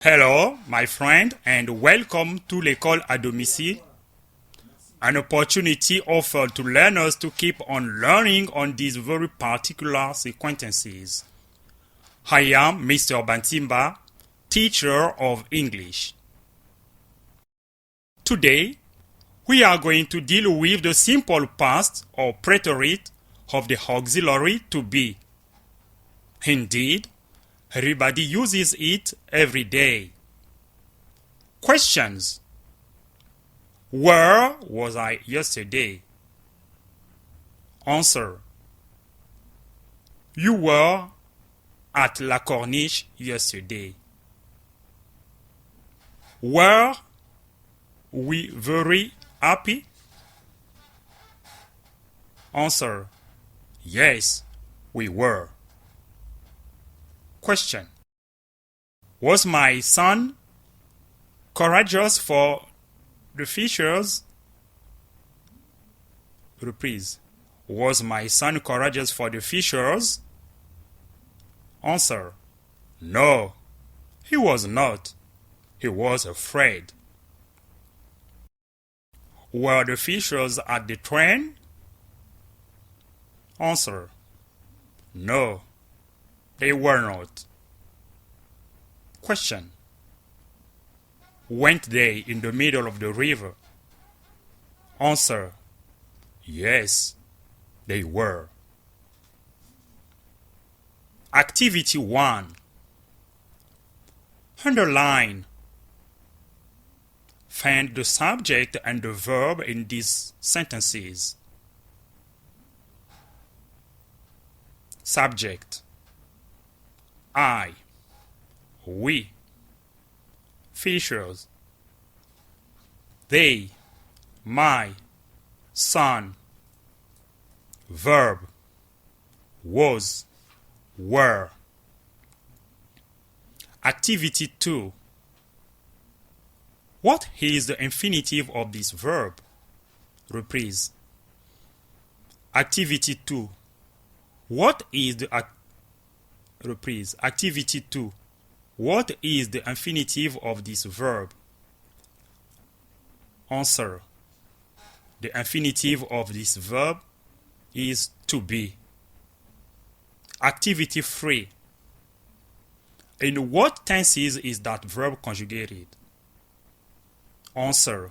Hello, my friend, and welcome to l'école à domicile, an opportunity offered to learners to keep on learning on these very particular sequences. I am Mr. Bantimba, teacher of English. Today, we are going to deal with the simple past or preterite of the auxiliary to be. Indeed, everybody uses it every day. Questions. Where was I yesterday? Answer. You were at La Corniche yesterday. Were we very happy? Answer. Yes, we were. Question. Was my son courageous for the fishers? Reprise. Was my son courageous for the fishers? Answer. No, he was not. He was afraid. Were the fishers at the train? Answer. No, they were not. Question. Went they in the middle of the river? Answer. Yes, they were. Activity 1. Underline. Find the subject and the verb in these sentences. Subject. I, we, fishers, they, my, son. Verb, was, were. Activity 2. What is the infinitive of this verb? Reprise. Activity 2. What is the Reprise. Activity 2. What is the infinitive of this verb? Answer. The infinitive of this verb is to be. Activity 3. In what tenses is that verb conjugated? Answer.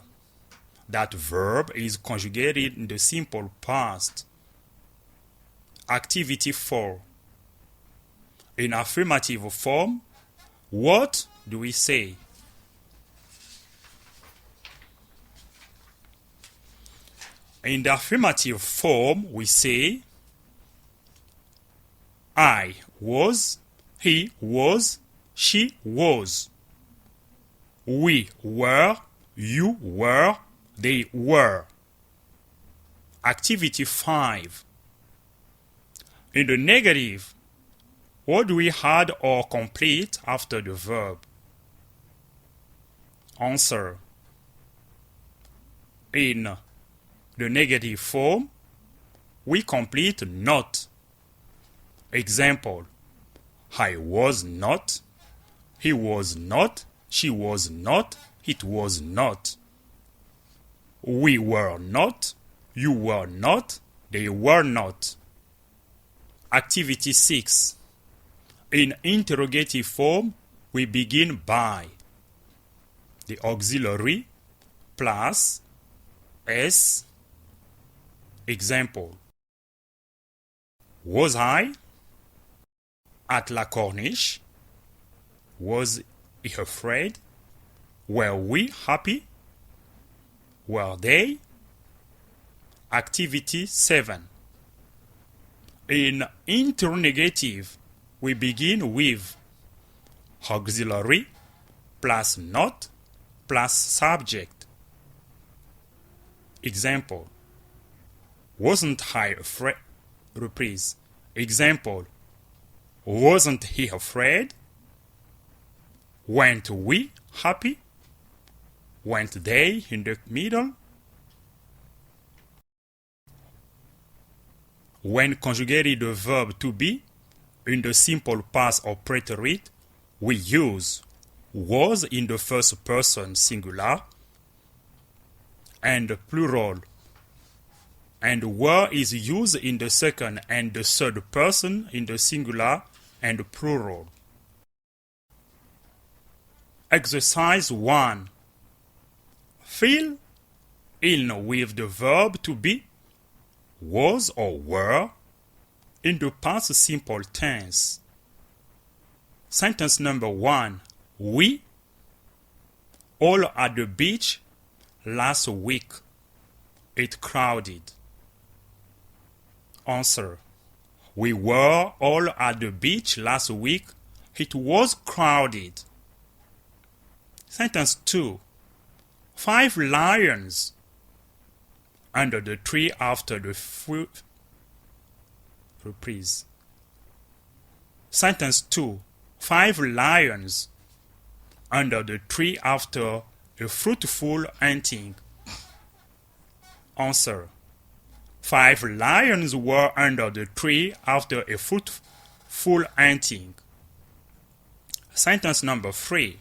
That verb is conjugated in the simple past. Activity 4. In affirmative form, what do we say? In the affirmative form, we say I was, he was, she was. We were, you were, they were. Activity 5. In the negative, what do we add or complete after the verb? Answer. In the negative form, we complete not. Example. I was not, he was not, she was not, it was not. We were not, you were not, they were not. Activity 6. In interrogative form, we begin by the auxiliary plus S. Example. Was I at La Corniche? Was he afraid? Were we happy? Were they? Activity 7. In interrogative, we begin with auxiliary plus not plus subject. Example. Wasn't I afraid? Reprise. Example. Wasn't he afraid? Weren't we happy? Weren't they in the middle? When conjugating the verb to be in the simple past or preterite, we use was in the first person singular and plural, and were is used in the second and the third person in the singular and plural. Exercise 1. Fill in with the verb to be, was or were, in the past simple tense. Sentence number 1. We all at the beach last week. It crowded. Answer. We were all at the beach last week. It was crowded. Sentence 2. 5 lions under the tree after the fruit. Reprise. Sentence 2. 5 lions under the tree after a fruitful hunting. Answer. 5 lions were under the tree after a fruitful hunting. Sentence number 3.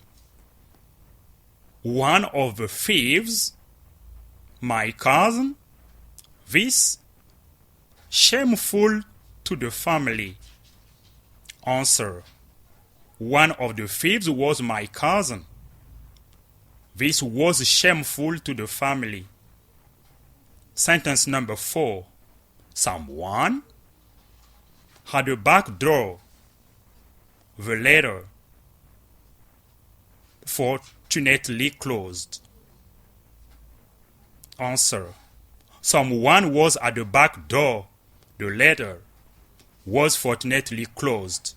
One of the thieves, my cousin, this shameful to the family. Answer. One of the thieves was my cousin. This was shameful to the family. Sentence number 4. Someone had a back door. The latter fortunately closed. Answer. Someone was at the back door. The latter was fortunately closed.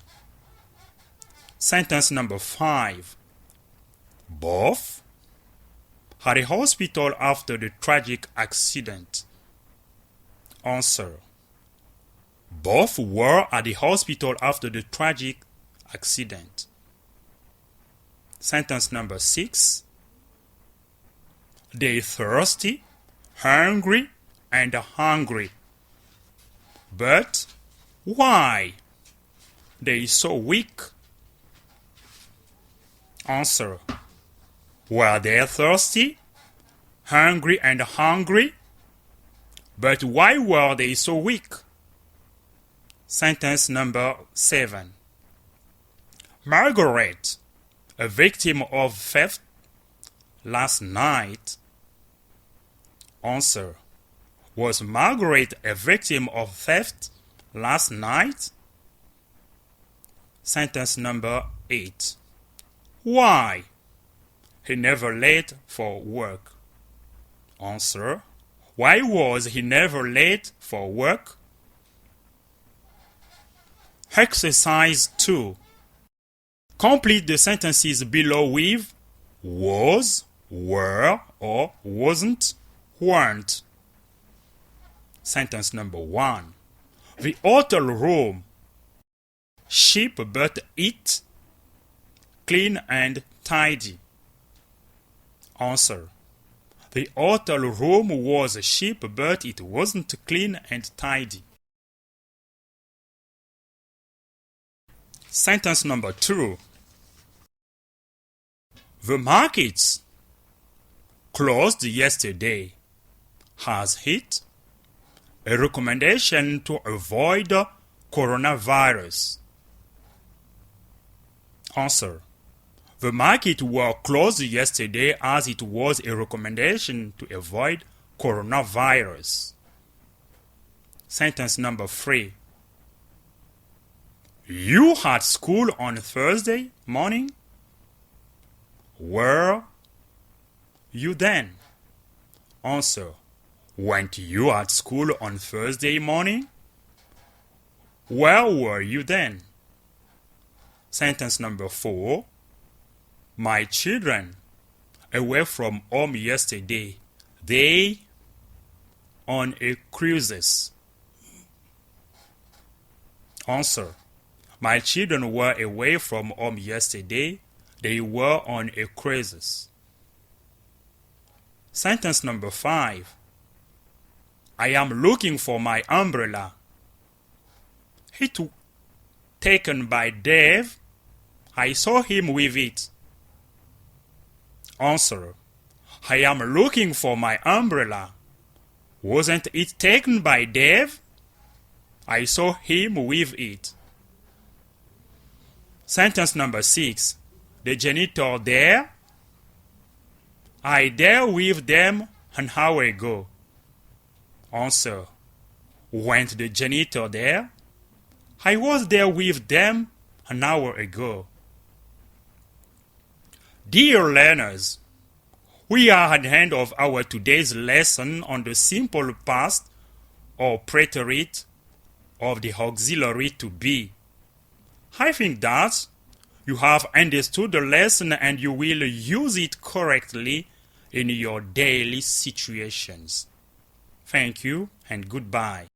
Sentence number 5. Both had a hospital after the tragic accident. Answer. Both were at the hospital after the tragic accident. Sentence number 6. They thirsty, hungry, and hungry. But why? They so weak. Answer. Were they thirsty, hungry, and hungry? But why were they so weak? Sentence number 7. Margaret, a victim of theft last night. Answer. Was Margaret a victim of theft last night? Sentence number 8. Why? He never late for work. Answer. Why was he never late for work? Exercise 2. Complete the sentences below with was, were, or wasn't, weren't. Sentence number 1. The hotel room. Cheap but it. Clean and tidy. Answer. The hotel room was cheap but it wasn't clean and tidy. Sentence number 2. The markets closed yesterday. Has it a recommendation to avoid coronavirus? Answer. The market were closed yesterday as it was a recommendation to avoid coronavirus. Sentence number 3. You had school on Thursday morning? Were you then? Answer. Weren't you at school on Thursday morning? Where were you then? Sentence number 4. My children away from home yesterday. They on a cruises. Answer. My children were away from home yesterday. They were on a cruises. Sentence number 5. I am looking for my umbrella. It taken by Dave. I saw him with it. Answer. I am looking for my umbrella. Wasn't it taken by Dave? I saw him with it. Sentence number 6. The janitor there? I there with them an hour ago. Answer. Went the janitor there? I was there with them an hour ago. Dear learners, we are at the end of our today's lesson on the simple past or preterite of the auxiliary to be. I think that you have understood the lesson and you will use it correctly in your daily situations. Thank you and goodbye.